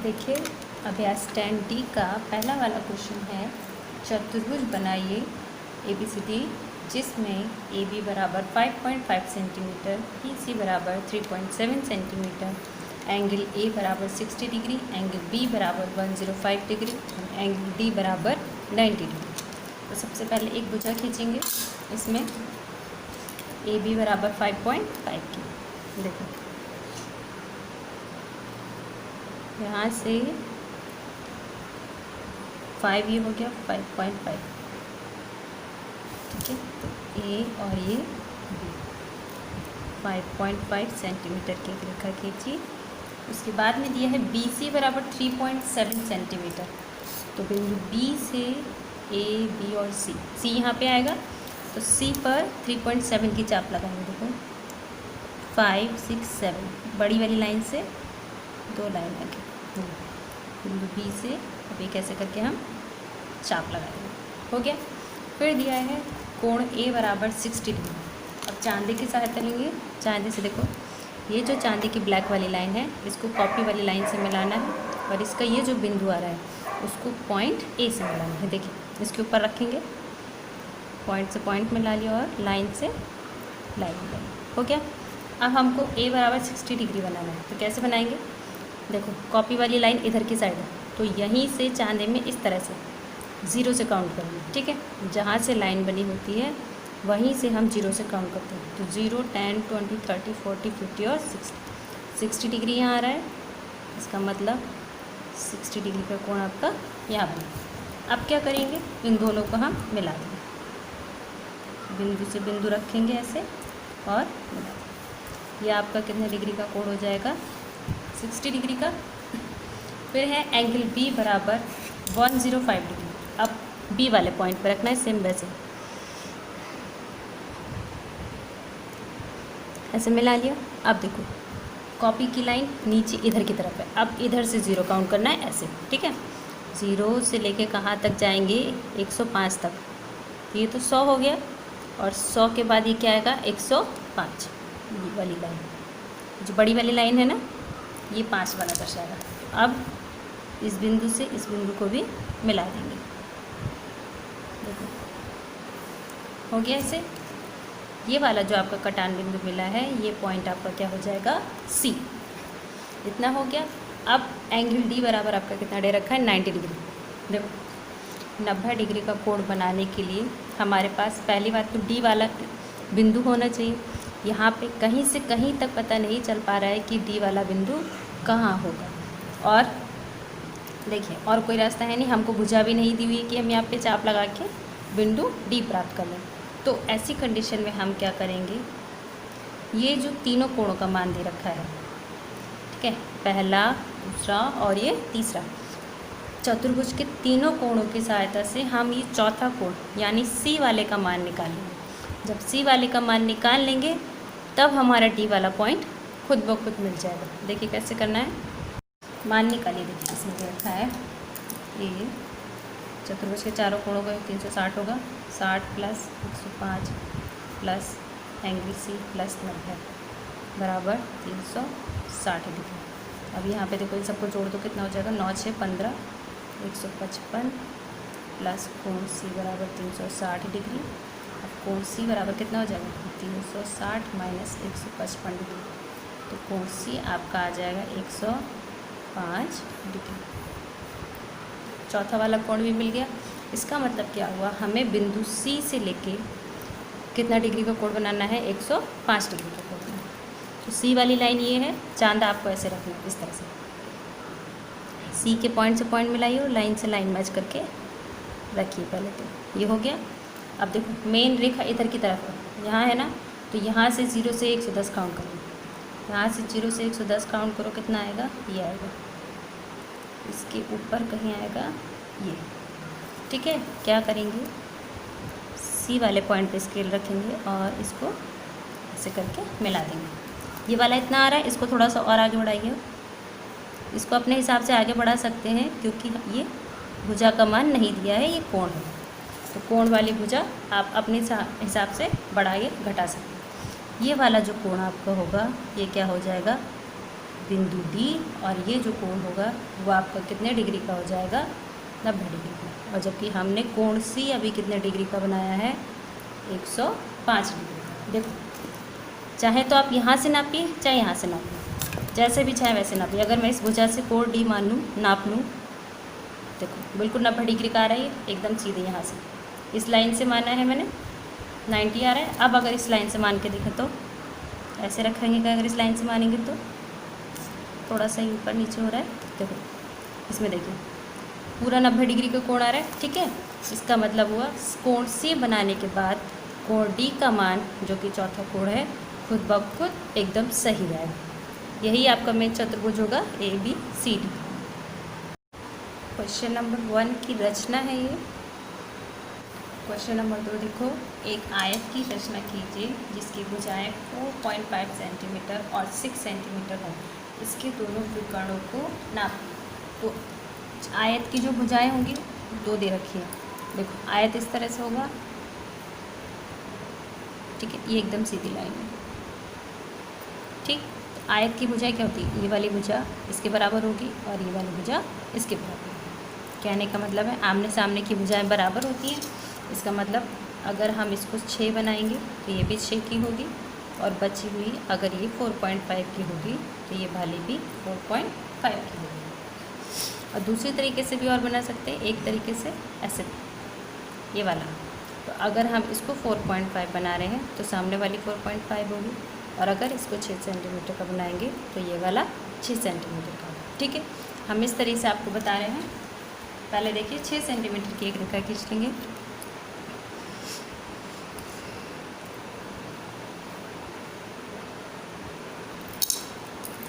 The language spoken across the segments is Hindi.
देखिए अभ्यास 10D का पहला वाला क्वेश्चन है, चतुर्भुज बनाइए ABCD जिसमें AB बराबर 5.5 सेंटीमीटर, BC बराबर 3.7 सेंटीमीटर, एंगल A बराबर 60 डिग्री, एंगल B बराबर 105 डिग्री और एंगल D बराबर 90 डिग्री। तो सबसे पहले एक भुजा खींचेंगे, इसमें AB बराबर 5.5 की। देखो यहाँ से 5 ये हो गया 5.5, ठीक है। तो A और ये B 5.5 सेंटीमीटर की एक रेखा खींची। उसके बाद में दिया है BC बराबर 3.7 सेंटीमीटर। तो बिंदु B से A, B और C यहाँ पे आएगा, तो C पर 3.7 की चाप लगाएंगे। देखो 5, 6, 7 बड़ी वाली लाइन से 2 लाइन लगे बिंदु B से। अब ये कैसे करके हम चाप लगाएंगे, हो गया। फिर दिया है कोण A बराबर 60 डिग्री। अब चांदी की सहायता लेंगे। चांदी से देखो ये जो चांदी की ब्लैक वाली लाइन है, इसको कॉपी वाली लाइन से मिलाना है और इसका ये जो बिंदु आ रहा है उसको पॉइंट A से मिलाना है। देखिए इसके ऊपर रखेंगे, पॉइंट से पॉइंट मिला लिया और लाइन से लाइन मिला लिया, हो गया। अब हमको A बराबर 60 डिग्री बनाना है, तो कैसे बनाएंगे। देखो कॉपी वाली लाइन इधर की साइड है, तो यहीं से चांदे में इस तरह से 0 से काउंट करेंगे, ठीक है। जहाँ से लाइन बनी होती है वहीं से हम 0 से काउंट करते हैं। तो 0, 10, 20, 30, 40, 50 और 60 डिग्री यहाँ आ रहा है। इसका मतलब 60 डिग्री का कोण आपका यहाँ बना। अब क्या करेंगे, इन दोनों को हम मिला देंगे। बिंदु से बिंदु रखेंगे ऐसे और मिला देंगे। यह आपका कितने डिग्री का कोण हो जाएगा, 60 डिग्री का। फिर है एंगल B बराबर 105 डिग्री। अब B वाले पॉइंट पर रखना है, सेम वैसे ऐसे मिला लिया। अब देखो कॉपी की लाइन नीचे इधर की तरफ है, अब इधर से 0 काउंट करना है ऐसे, ठीक है। 0 से लेके कहाँ तक जाएंगे, 105 तक। ये तो 100 हो गया और 100 के बाद ये क्या आएगा, 105। ये वाली लाइन जो बड़ी वाली लाइन है ना, ये 5 वाला दर्शाएगा। अब इस बिंदु से इस बिंदु को भी मिला देंगे। देखो हो गया ऐसे। ये वाला जो आपका कटान बिंदु मिला है, ये पॉइंट आपका क्या हो जाएगा, C। इतना हो गया। अब एंगल D बराबर आपका कितना दे रखा है, 90 डिग्री। देखो 90 डिग्री का कोण बनाने के लिए हमारे पास पहली बात तो D वाला बिंदु होना चाहिए। यहाँ पे कहीं से कहीं तक पता नहीं चल पा रहा है कि D वाला बिंदु कहाँ होगा। और देखिए और कोई रास्ता है नहीं, हमको भुजा भी नहीं दी हुई कि हम यहाँ पे चाप लगा के बिंदु D प्राप्त कर लें। तो ऐसी कंडीशन में हम क्या करेंगे, ये जो तीनों कोणों का मान दे रखा है, ठीक है, पहला, दूसरा और ये तीसरा, चतुर्भुज के तीनों कोणों की सहायता से हम ये चौथा कोण यानी C वाले का मान निकालेंगे। जब C वाले का मान निकाल लेंगे तब हमारा D वाला पॉइंट खुद ब खुद मिल जाएगा। देखिए कैसे करना है, मान निकालिए। देखिए इसमें दे रखा है ये चतुर्भुज के चारों कोणों का 360 होगा, 60 plus 105 plus angle C plus 90 बराबर 360 डिग्री। अब यहाँ पे देखो इन सबको जोड़ दो, कितना हो जाएगा, 9, 6, 15, 155 प्लस कोण C बराबर 360 डिग्री। अब कोण C बराबर कितना हो जाएगा, 360 माइनस 155 डिग्री। तो कोण C आपका आ जाएगा 105 डिग्री। चौथा वाला कोण भी मिल गया। इसका मतलब क्या हुआ, हमें बिंदु C से लेके कितना डिग्री का कोण बनाना है, 105 डिग्री का कोण बनाना है। तो C वाली लाइन ये है, चांद आपको ऐसे रखना है इस तरह से। C के पॉइंट से पॉइंट मिलाइए और लाइन से लाइन मैच करके रखिए पहले। तो ये हो गया। अब देखो मेन रेखा इधर की तरफ है, यहाँ है ना, तो यहाँ से 0 से 110 काउंट करो। यहाँ से 0 से 110 काउंट करो, कितना आएगा, ये आएगा। इसके ऊपर कहीं आएगा ये, ठीक है। क्या करेंगे, C वाले पॉइंट पे स्केल रखेंगे और इसको ऐसे करके मिला देंगे। ये वाला इतना आ रहा है, इसको थोड़ा सा और आगे बढ़ाइए। इसको अपने हिसाब से आगे बढ़ा सकते हैं क्योंकि ये भुजा का मान नहीं दिया है, ये कोण है। तो कोण वाली भुजा आप अपने हिसाब से बढ़ाइए घटा सकते हैं। ये वाला जो कोण आपका होगा, ये क्या हो जाएगा, बिंदु डी और ये जो कोण होगा वो आपका कितने डिग्री का हो जाएगा, 90 डिग्री का। और जबकि हमने कोण सी अभी कितने डिग्री का बनाया है, 105 डिग्री का। देखो, चाहे तो आप यहाँ से नापिए चाहे यहाँ से नापिए, जैसे भी चाहे वैसे नापिए। अगर मैं इस भुजा से कोण डी मान लूँ, नाप लूँ, देखो बिल्कुल 90 डिग्री का आ रहा है, एकदम सीधे यहाँ से इस लाइन से माना है मैंने, 90 आ रहा है। अब अगर इस लाइन से मान के देखें तो ऐसे रखेंगे कि अगर इस लाइन से मानेंगे तो थोड़ा सा ही ऊपर नीचे हो रहा है। देखो इसमें देखिए पूरा 90 डिग्री का कोण आ रहा है, ठीक है। इसका मतलब हुआ कोण सी बनाने के बाद कोण डी का मान जो कि चौथा कोण है खुद ब खुद एकदम सही आएगा। यही आपका मेन चतुर्भुज होगा ABCD। क्वेश्चन नंबर 1 की रचना है ये। क्वेश्चन नंबर 2 देखो, एक आयत की रचना कीजिए जिसकी भुजाएं 4.5 सेंटीमीटर और 6 सेंटीमीटर हों। इसके दोनों विकर्णों को नापें। तो आयत की जो भुजाएं होंगी 2 दे रखी है। देखो आयत इस तरह से होगा, ठीक है, ये एकदम सीधी लाइन है, ठीक। तो आयत की भुजाएं क्या होती है, ये वाली भुजा इसके बराबर होगी और ये वाली भुजा इसके बराबर होगी। कहने का मतलब है आमने सामने की भुजाएं बराबर होती हैं। इसका मतलब अगर हम इसको 6 बनाएंगे तो ये भी 6 की होगी, और बची हुई अगर ये 4.5 की होगी तो ये वाली भी 4.5 की होगी। और दूसरी तरीके से भी और बना सकते हैं, एक तरीके से ऐसे, ये वाला। तो अगर हम इसको 4.5 बना रहे हैं तो सामने वाली 4.5 होगी, और अगर इसको 6 सेंटीमीटर का बनाएंगे तो ये वाला 6 सेंटीमीटर का होगा, ठीक है। हम इस तरीके से आपको बता रहे हैं। पहले देखिए 6 सेंटीमीटर की एक रेखा खींच लेंगे।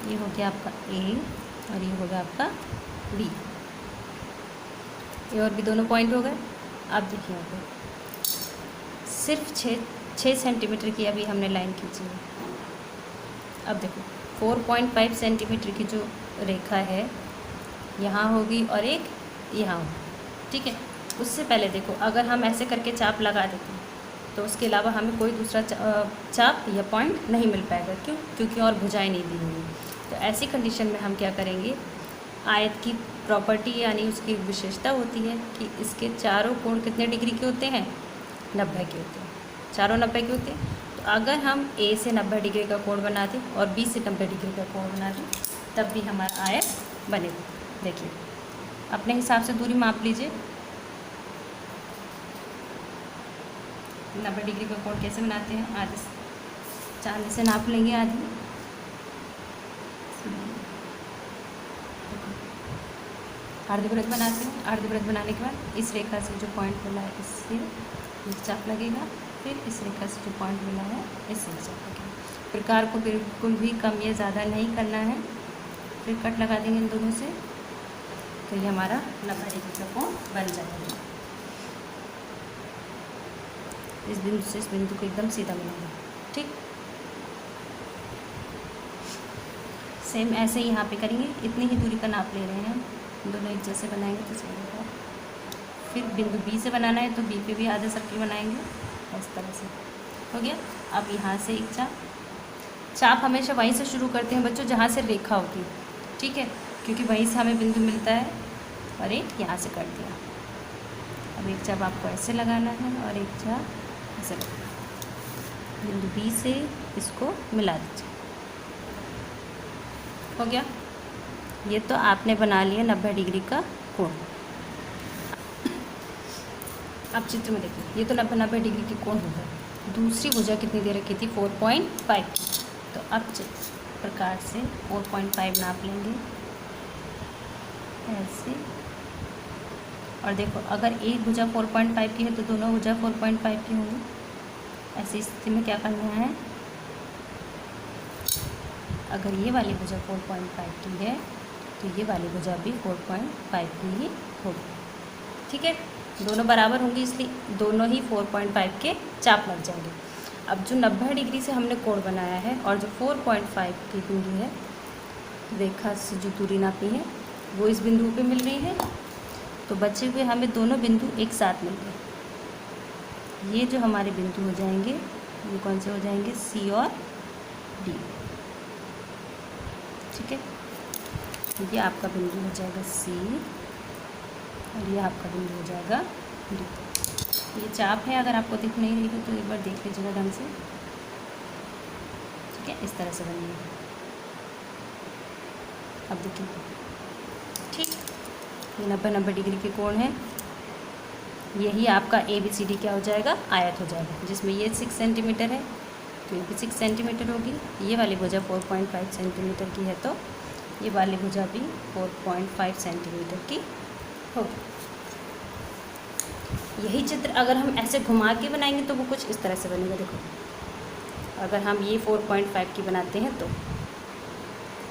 ये हो गया आपका A और ये हो गया आपका B। ये और भी दोनों पॉइंट हो गए। अब देखिए यहाँ पे सिर्फ 6 सेंटीमीटर की अभी हमने लाइन खींची है। अब देखो 4.5 सेंटीमीटर की जो रेखा है यहाँ होगी और एक यहाँ होगी, ठीक है। उससे पहले देखो अगर हम ऐसे करके चाप लगा देते हैं तो उसके अलावा हमें कोई दूसरा चाप या पॉइंट नहीं मिल पाएगा। क्यों? क्योंकि और भुजाएं नहीं दी हुई। तो ऐसी कंडीशन में हम क्या करेंगे, आयत की प्रॉपर्टी यानी उसकी विशेषता होती है कि इसके चारों कोण कितने डिग्री के होते हैं, 90 के होते हैं, चारों 90 के होते हैं। तो अगर हम A से 90 डिग्री का कोण बना दें और B से 90 डिग्री का कोण बना दें तब भी हमारा आयत बनेगा। देखिए अपने हिसाब से दूरी माप लीजिए। 90 डिग्री का कोण कैसे बनाते हैं, आधे चांदी से नाप लेंगे, आधी अर्धवृत्त बनाते हैं। अर्धवृत्त बनाने के बाद इस रेखा से जो पॉइंट मिला है इससे चाप लगेगा, फिर इस रेखा से जो पॉइंट मिला है इससे चाप लगेगा। प्रकार को बिल्कुल भी कम या ज़्यादा नहीं करना है। फिर कट लगा देंगे इन दोनों से, तो ये हमारा 90 डिग्री का कोण बन जाएगा। इस बिंदु से इस बिंदु को एकदम सीधा मिलेगा, ठीक। सेम ऐसे ही यहाँ पे करेंगे, इतनी ही दूरी का नाप ले रहे हैं, दोनों एक जैसे बनाएंगे तो सही होगा। फिर बिंदु B से बनाना है तो B पे भी आधा सर्कल बनाएंगे, इस तरह से हो गया। अब यहाँ से एक चाप हमेशा वहीं से शुरू करते हैं बच्चों जहाँ से रेखा होती है, ठीक है, क्योंकि वहीं से हमें बिंदु मिलता है। और एक यहाँ से कर दिया। अब एक चाप आपको ऐसे लगाना है और एक चाप ऐसे लगाना है। बिंदु B से इसको मिला दीजिए, हो गया। ये तो आपने बना लिया 90 डिग्री का कोण। अब चित्र में देखिए, ये तो 90 डिग्री की कोण हो गया। दूसरी भुजा कितनी दे रखी थी, 4.5। तो अब प्रकार से 4.5 नाप लेंगे ऐसे। और देखो अगर एक भुजा 4.5 की है तो दोनों भुजा 4.5 की होंगी। ऐसी स्थिति में क्या करना है, अगर ये वाली भुजा 4.5 की है तो ये वाली भुजा भी 4.5 की ही होगी, ठीक है। दोनों बराबर होंगी इसलिए दोनों ही 4.5 के चाप लग जाएंगे। अब जो 90 डिग्री से हमने कोण बनाया है और जो 4.5 की दूरी है, रेखा से जो दूरी नापी है वो इस बिंदु पे मिल रही है, तो बचे हुए हमें दोनों बिंदु एक साथ मिल गए। ये जो हमारे बिंदु हो जाएंगे ये कौन से हो जाएंगे, C और D, ठीक है। ये आपका बिंदु हो जाएगा सी और ये आपका बिंदु हो जाएगा डी। ये चाप है, अगर आपको दिख नहीं रही हो तो एक बार देख लीजिएगा ढंग से, ठीक है। इस तरह से बनेगी। अब देखिए, ठीक, ये 90-90 डिग्री के कोण है। यही आपका ABCD क्या हो जाएगा, आयत हो जाएगा, जिसमें ये 6 सेंटीमीटर है तो ये भी 6 सेंटीमीटर होगी। ये वाली भुजा 4.5 सेंटीमीटर की है तो ये वाली भुजा भी 4.5 सेंटीमीटर की होगी। यही चित्र अगर हम ऐसे घुमा के बनाएंगे तो वो कुछ इस तरह से बनेगा। देखो, अगर हम ये 4.5 की बनाते हैं तो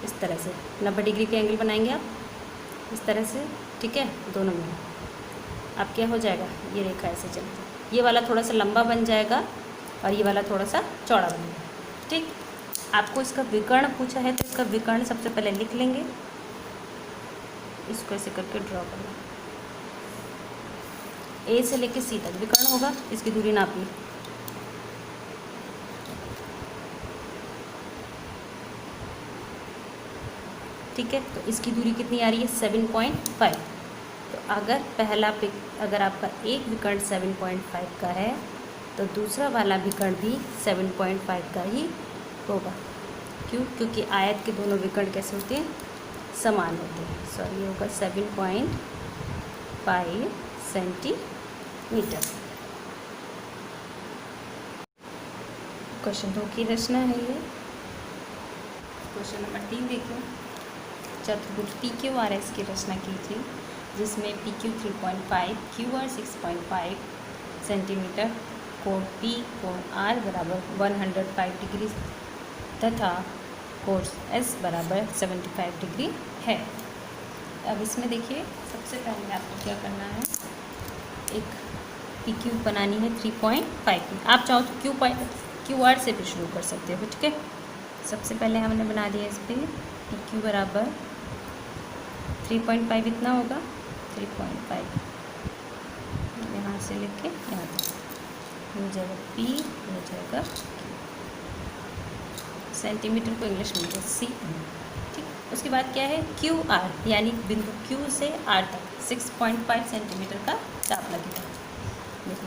इस तरह से 90 डिग्री के एंगल बनाएंगे आप, इस तरह से, ठीक है। दोनों में अब क्या हो जाएगा, ये रेखा ऐसे चलती, ये वाला थोड़ा सा लंबा बन जाएगा और ये वाला थोड़ा सा चौड़ा बनेगा, ठीक। आपको इसका विकर्ण पूछा है तो इसका विकर्ण सबसे पहले लिख लेंगे, इसको ऐसे करके ड्रॉ करना। A से लेके C तक विकर्ण होगा, इसकी दूरी नापिए। ठीक है, तो इसकी दूरी कितनी आ रही है, 7.5। तो अगर आपका एक विकर्ण 7.5 का है तो दूसरा वाला विकर्ण भी 7.5 का ही होगा। क्यों? क्योंकि आयत के दोनों विकर्ण कैसे होते हैं, समान होते हैं। सॉरी, ये होगा 7.5 सेंटीमीटर। क्वेश्चन 2 की रचना है ये। क्वेश्चन नंबर 3 देखिए। चतुर्भुज PQRS की रचना की थी, जिसमें PQ 3.5, QR 6.5 सेंटीमीटर, कोण P कोण R बराबर 105 डिग्री तथा कोण S बराबर 75 डिग्री है। अब इसमें देखिए, सबसे पहले आपको क्या करना है, एक PQ बनानी है 3.5 की। आप चाहो तो QR से भी शुरू कर सकते हो, ठीक है। सबसे पहले हमने बना दिया इस पर PQ बराबर 3.5, इतना होगा 3.5, यहाँ से लेके यहाँ तक हो जाएगा P, हो जाएगा सेंटीमीटर को इंग्लिश में C, ठीक। उसके बाद क्या है, QR, यानी बिंदु Q से R तक 6.5 सेंटीमीटर का चाप लगेगा। देखो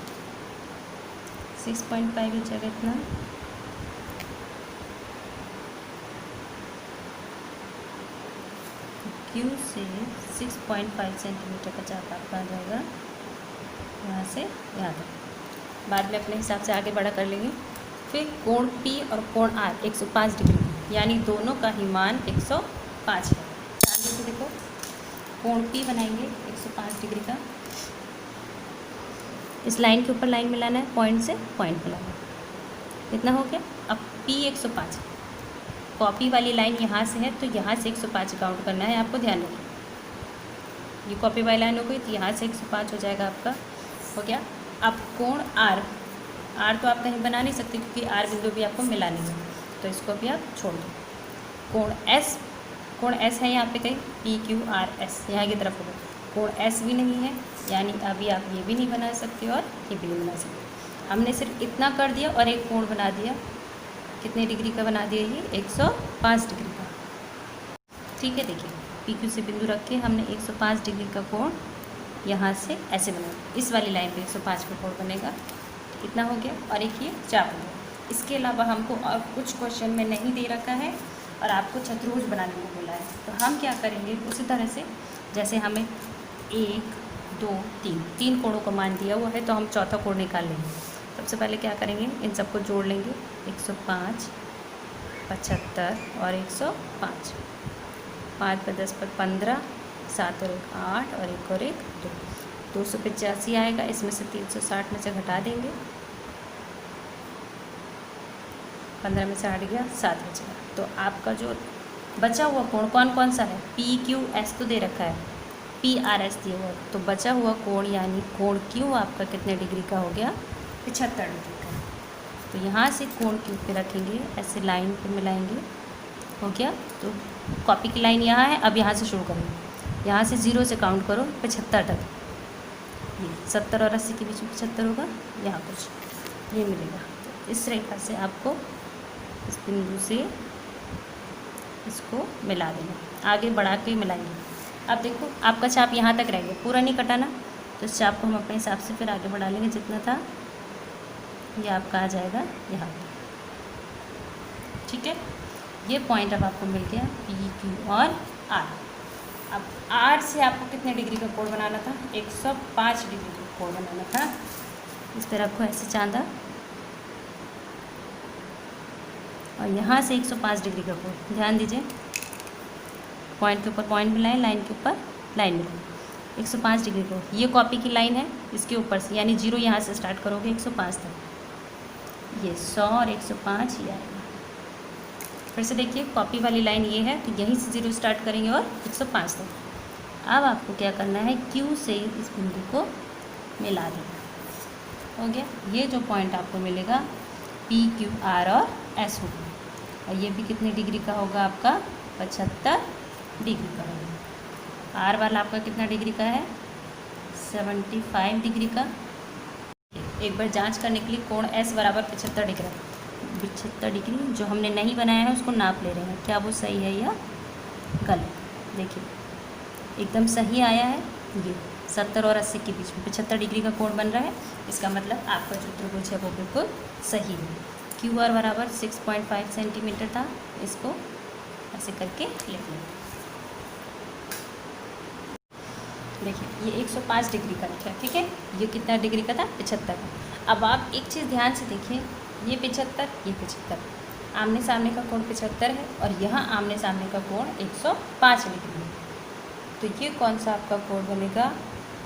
6.5 हो जाएगा इतना, Q से 6.5 सेंटीमीटर का चाप आपका आ जाएगा यहाँ से यहाँ तक। बाद में अपने हिसाब से आगे बड़ा कर लेंगे। फिर कोण P और कोण R 105 डिग्री, यानी दोनों का ही मान 105 है। ध्यान से देखो, कोण P बनाएंगे 105 डिग्री का, इस लाइन के ऊपर लाइन मिलाना है, पॉइंट से पॉइंट मिलाना है, इतना हो गया। अब P 105, कॉपी वाली लाइन यहाँ से है तो यहाँ से 105 काउंट करना है आपको, ध्यान रखिए। ये कॉपी वाली लाइन हो गई तो यहाँ से 105 हो जाएगा आपका, हो गया। अब कोण R तो आप कहीं बना नहीं सकते क्योंकि R बिंदु भी आपको मिला नहीं है, तो इसको भी आप छोड़ दो। कोण S है यहाँ पे कहीं, PQRS यहाँ की तरफ होगा। कोण S भी नहीं है, यानी अभी आप ये भी नहीं बना सकते और ये भी नहीं बना सकते। हमने सिर्फ इतना कर दिया और एक कोण बना दिया, कितने डिग्री का बना दिया, ये 105 डिग्री का, ठीक है। देखिए PQ से बिंदु रख के हमने 105 डिग्री का कोण यहाँ से ऐसे बनाया, इस वाली लाइन पे 105 का कोण बनेगा, इतना हो गया। और एक ये चाप हो गया। इसके अलावा हमको और कुछ क्वेश्चन में नहीं दे रखा है और आपको चतुर्भुज बनाने को बोला है, तो हम क्या करेंगे उसी तरह से, जैसे हमें 1, 2, 3 कोणों का मान दिया हुआ है तो हम चौथा कोण निकाल लेंगे। सबसे पहले क्या करेंगे, इन सबको जोड़ लेंगे, 105, 75 और 105, 5 पर 10 पर 15, 7 और 1 8 और 1 और 1 2, 285 आएगा। इसमें से 360 में से घटा देंगे, 15 में से हट गया, 7 बचेगा। तो आपका जो बचा हुआ कोण कौन कौन सा है, PQS तो दे रखा है, PRS दिया हुआ, तो बचा हुआ कोण यानी कोण Q आपका कितने डिग्री का हो गया, 75 डिग्री का। तो यहाँ से कोण Q पे रखेंगे, ऐसे लाइन पे मिलाएंगे, हो गया। तो कॉपी की लाइन यहाँ है, अब यहाँ से शुरू करेंगे, यहाँ से 0 से काउंट करो 75 तक, ये 70 और 80 के बीच में 75 होगा, यहाँ कुछ ये मिलेगा। तो इस रेखा से आपको इस बिंदु से इसको मिला देना, आगे बढ़ा के मिलाएंगे। अब देखो आपका चाप यहाँ तक रह गया, पूरा नहीं कटाना, तो इस चाप को हम अपने हिसाब से फिर आगे बढ़ा लेंगे। जितना था ये आपका आ जाएगा यहाँ, ठीक है। ये पॉइंट अब आपको मिल गया पी क्यू और आर। अब आर से आपको कितने डिग्री का कोण बनाना था? 105 डिग्री का कोण बनाना था। इस पर रखो ऐसे चांदा, और यहाँ से 105 डिग्री का कोण, ध्यान दीजिए, पॉइंट के ऊपर पॉइंट मिलाएं, लाइन के ऊपर लाइन मिलाएं। 105 डिग्री को, ये कॉपी की लाइन है, इसके ऊपर से यानी 0 यहाँ से स्टार्ट करोगे 105 तक, ये 100 और 105 ये आएगा। फिर से देखिए कॉपी वाली लाइन ये है, तो यहीं से 0 स्टार्ट करेंगे और 105 तक। अब आपको क्या करना है, Q से इस बिंदु को मिला देना। हो गया, ये जो पॉइंट आपको मिलेगा P Q R और S होगा, और ये भी कितने डिग्री का होगा आपका? 75 डिग्री का होगा। R वाला आपका कितना डिग्री का है? 75 डिग्री का। एक बार जांच करने के लिए कोण S बराबर 75 डिग्री, 75 डिग्री जो हमने नहीं बनाया है उसको नाप ले रहे हैं, क्या वो सही है या गलत। देखिए एकदम सही आया है, ये 70 और 80 के बीच में 75 डिग्री का कोण बन रहा है। इसका मतलब आपका जो त्रिभुज है वो बिल्कुल सही है। क्यू आर बराबर 6.5 सेंटीमीटर था, इसको ऐसे करके लिख लें। देखिए ये 105 डिग्री का लिखा है, ठीक है। ये कितना डिग्री का था? 75 का। अब आप एक चीज़ ध्यान से देखिए, ये 75, ये 75, आमने सामने का कोण 75 है, और यहाँ आमने सामने का कोण 105 डिग्री है। तो ये कौन सा आपका कोण बनेगा?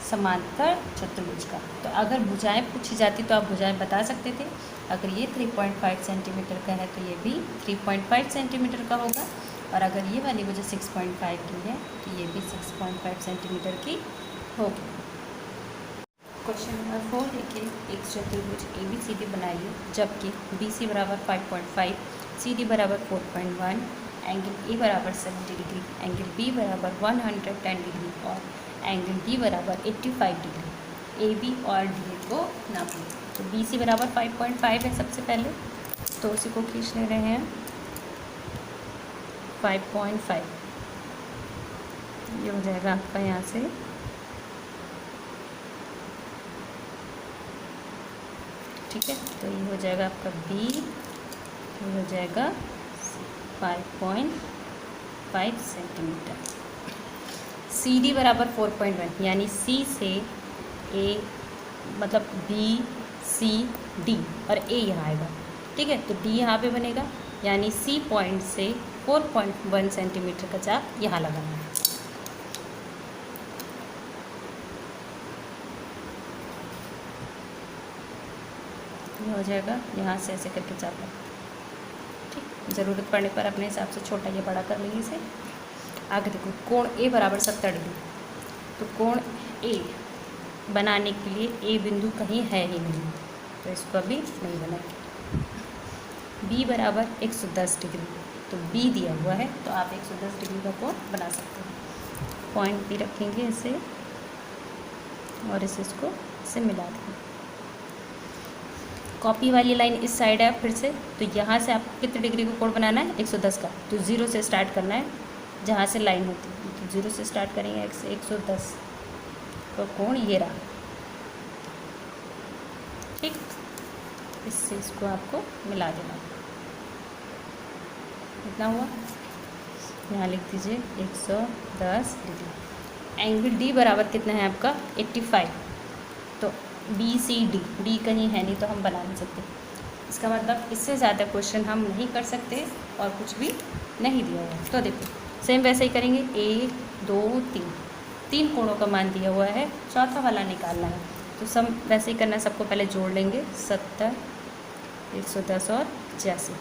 समांतर चतुर्भुज का। तो अगर भुजाएं पूछी जाती तो आप भुजाएं बता सकते थे। अगर ये 3.5 सेंटीमीटर का है तो ये भी 3.5 सेंटीमीटर का होगा, और अगर ये वाली वजह 6.5 की है तो ये भी 6.5 सेंटीमीटर की होगी। क्वेश्चन नंबर 4 देखिए, एक चतुर्भुज ABCD बनाइए जबकि BC बराबर 5.5, CD बराबर 4.1, एंगल A बराबर 70 डिग्री, एंगल B बराबर 110 डिग्री और एंगल D बराबर 85 डिग्री। AB और DA को नाप लें। तो BC बराबर 5.5 है सबसे पहले, तो उसी को खींच ले रहे हैं 5.5। ये हो जाएगा आपका यहाँ से ठीक है, तो ये हो जाएगा आपका B, ये हो जाएगा 5.5 सेंटीमीटर। CD बराबर 4.1, यानी C से A मतलब B C D और A यहाँ आएगा, ठीक है। तो D यहाँ पे बनेगा, यानी C पॉइंट से 4.1 सेंटीमीटर का चाप यहाँ लगाना है। ये हो जाएगा, यहाँ से ऐसे करके चाप लगा, ठीक। ज़रूरत पड़ने पर अपने हिसाब से छोटा या बड़ा कर लेंगे इसे। आगे देखो, कोण A बराबर 70 डिग्री, तो कोण A बनाने के लिए A बिंदु कहीं है ही नहीं, तो इसको अभी नहीं बनाएंगे। B बराबर 110 डिग्री, तो B दिया हुआ है, तो आप 110 डिग्री का कोण बना सकते हैं। पॉइंट B रखेंगे ऐसे, और इसको से मिला देंगे। कॉपी वाली लाइन इस साइड है फिर से, तो यहाँ से आपको कितने डिग्री का कोण बनाना है? 110 का, तो 0 से स्टार्ट करना है, जहाँ से लाइन होती है, तो 0 से स्टार्ट करेंगे। 110 का कोण ये रहा, ठीक। इससे इसको आपको मिला देना। कितना हुआ? यहाँ लिख दीजिए 110 डिग्री। एंगल D बराबर कितना है आपका? 85। तो BCD, D कहीं है नहीं तो हम बना नहीं सकते। इसका मतलब इससे ज़्यादा क्वेश्चन हम नहीं कर सकते, और कुछ भी नहीं दिया हुआ है। तो देखो सेम वैसे ही करेंगे, 1 2 3 कोणों का मान दिया हुआ है, चौथा वाला निकालना है। तो सब वैसे ही करना है, सबको पहले जोड़ लेंगे। 70, 110 और 85,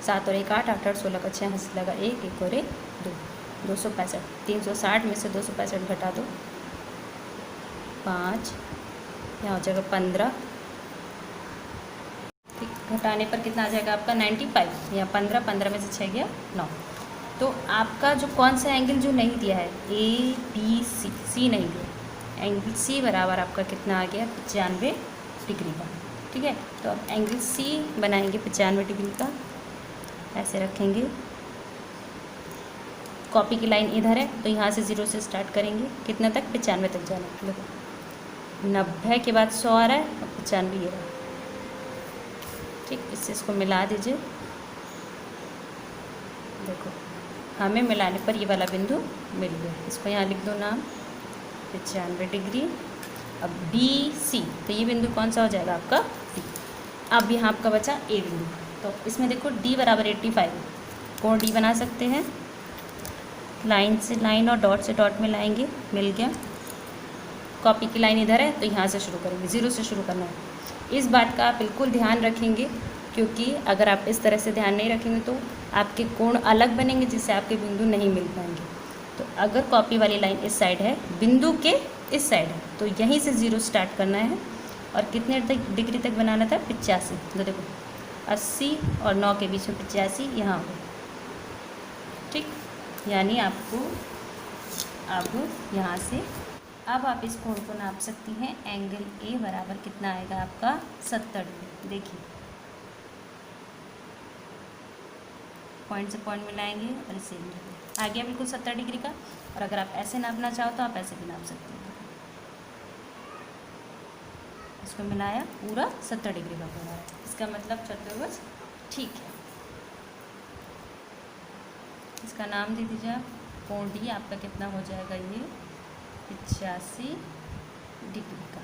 7 और 1 8, 8 और 16 का 86 लगा, 1 1 और 1 2, 265। 360 में से 265 घटा दो, 5, यहाँ हो जाएगा 15, ठीक। घटाने पर कितना आ जाएगा आपका? 95, या 15, 15 में से 6 गया 9। तो आपका जो कौन सा एंगल जो नहीं दिया है, ABC, C नहीं दिया, एंगल C बराबर आपका कितना आ गया? 95 डिग्री का, ठीक है। तो अब एंगल C बनाएंगे 95 डिग्री का, ऐसे रखेंगे, कॉपी की लाइन इधर है तो यहाँ से 0 से स्टार्ट करेंगे, कितना तक, 95 तक जाना। देखो 90 के बाद 100 आ रहा है और 95 ये रहा। ठीक, इसको मिला दीजिए। देखो हमें मिलाने पर ये वाला बिंदु मिल गया, इसको यहाँ लिख दो नाम 95 डिग्री। अब बी सी, तो ये बिंदु कौन सा हो जाएगा आपका डी। अब यहाँ आपका बचा ए बिंदु, तो इसमें देखो डी बराबर 85, कोण डी बना सकते हैं। लाइन से लाइन और डॉट से डॉट मिलाएंगे, मिल गया। कॉपी की लाइन इधर है तो यहाँ से शुरू करेंगे, 0 से शुरू करना है। इस बात का आप बिल्कुल ध्यान रखेंगे, क्योंकि अगर आप इस तरह से ध्यान नहीं रखेंगे तो आपके कोण अलग बनेंगे, जिससे आपके बिंदु नहीं मिल पाएंगे। तो अगर कॉपी वाली लाइन इस साइड है, बिंदु के इस साइड है, तो यहीं से 0 स्टार्ट करना है और कितने डिग्री तक बनाना था, 85। तो देखो 80 और 9 के बीच में 85 यहाँ हो। ठीक, यानी आपको अब यहाँ से अब आप इस कोण को नाप सकती हैं। एंगल ए बराबर कितना आएगा आपका, 70 डिग्री। देखिए पॉइंट से पॉइंट मिलाएंगे और इसे आ गया बिल्कुल 70 डिग्री का। और अगर आप ऐसे नापना चाहो तो आप ऐसे भी नाप सकते हैं। इसको मिलाया, पूरा 70 डिग्री का कोण आ रहा है, इसका मतलब चतुर्भुज ठीक है। इसका नाम दे दीजिए आप, कोण डी आपका कितना हो जाएगा, ये 85 डिग्री का।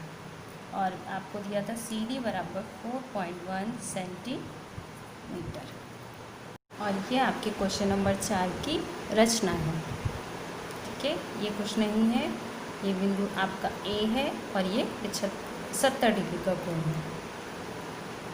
और आपको दिया था सी डी बराबर 4.1 सेंटीमीटर। और ये आपके क्वेश्चन नंबर 4 की रचना है। ठीक है, ये कुछ नहीं है, ये बिंदु आपका ए है और ये 70 डिग्री का कोण है।